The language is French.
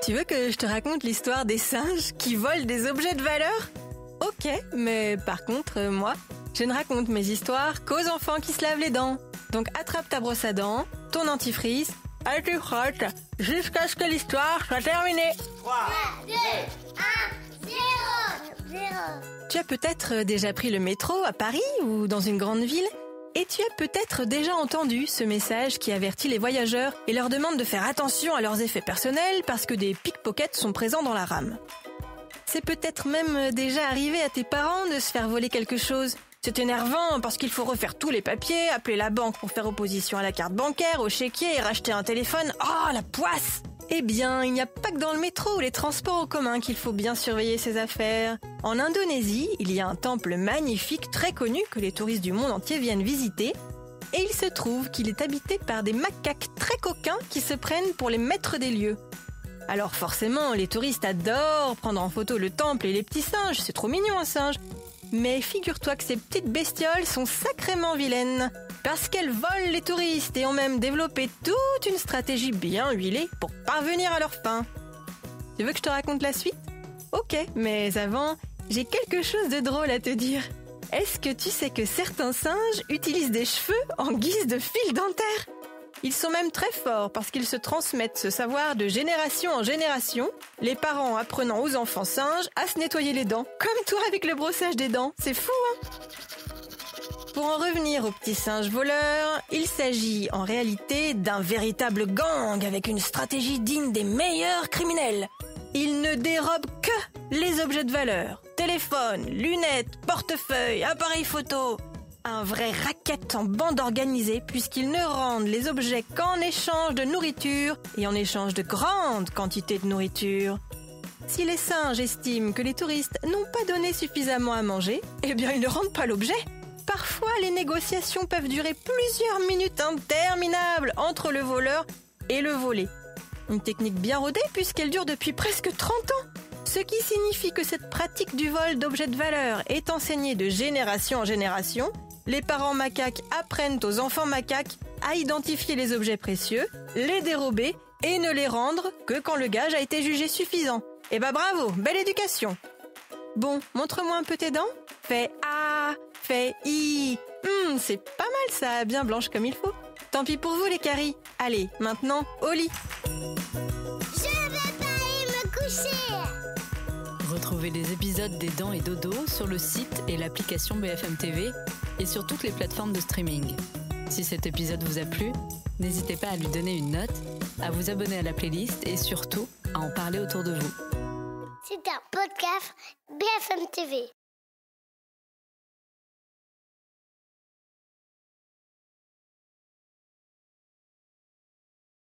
Tu veux que je te raconte l'histoire des singes qui volent des objets de valeur ? Ok, mais par contre, moi, je ne raconte mes histoires qu'aux enfants qui se lavent les dents. Donc attrape ta brosse à dents, ton dentifrice, et tu frottes jusqu'à ce que l'histoire soit terminée. 3, 2, 1, 0. Tu as peut-être déjà pris le métro à Paris ou dans une grande ville et tu as peut-être déjà entendu ce message qui avertit les voyageurs et leur demande de faire attention à leurs effets personnels parce que des pickpockets sont présents dans la rame. C'est peut-être même déjà arrivé à tes parents de se faire voler quelque chose. C'est énervant parce qu'il faut refaire tous les papiers, appeler la banque pour faire opposition à la carte bancaire, au chéquier et racheter un téléphone. Oh, la poisse! Eh bien, il n'y a pas que dans le métro ou les transports en commun qu'il faut bien surveiller ses affaires. En Indonésie, il y a un temple magnifique très connu que les touristes du monde entier viennent visiter. Et il se trouve qu'il est habité par des macaques très coquins qui se prennent pour les maîtres des lieux. Alors forcément, les touristes adorent prendre en photo le temple et les petits singes, c'est trop mignon un singe. Mais figure-toi que ces petites bestioles sont sacrément vilaines, parce qu'elles volent les touristes et ont même développé toute une stratégie bien huilée pour parvenir à leur fin. Tu veux que je te raconte la suite ? Ok, mais avant, j'ai quelque chose de drôle à te dire. Est-ce que tu sais que certains singes utilisent des cheveux en guise de fil dentaire ? Ils sont même très forts parce qu'ils se transmettent ce savoir de génération en génération, les parents apprenant aux enfants singes à se nettoyer les dents, comme toi avec le brossage des dents. C'est fou, hein ? Pour en revenir aux petits singes voleurs, il s'agit en réalité d'un véritable gang avec une stratégie digne des meilleurs criminels. Ils ne dérobent que les objets de valeur. Téléphone, lunettes, portefeuille, appareil photo. Un vrai racket en bande organisée puisqu'ils ne rendent les objets qu'en échange de nourriture et en échange de grandes quantités de nourriture. Si les singes estiment que les touristes n'ont pas donné suffisamment à manger, eh bien ils ne rendent pas l'objet. Parfois, les négociations peuvent durer plusieurs minutes interminables entre le voleur et le volé. Une technique bien rodée puisqu'elle dure depuis presque 30 ans. Ce qui signifie que cette pratique du vol d'objets de valeur est enseignée de génération en génération. Les parents macaques apprennent aux enfants macaques à identifier les objets précieux, les dérober et ne les rendre que quand le gage a été jugé suffisant. Eh ben bravo, belle éducation. Bon, montre-moi un peu tes dents. Fais A, fais I. C'est pas mal ça, bien blanche comme il faut. Tant pis pour vous les caries. Allez, maintenant, au lit. Je vais pas aller me coucher. Retrouvez les épisodes des Dents et Dodo sur le site et l'application BFM TV et sur toutes les plateformes de streaming. Si cet épisode vous a plu, n'hésitez pas à lui donner une note, à vous abonner à la playlist et surtout à en parler autour de vous. C'est un podcast BFM TV.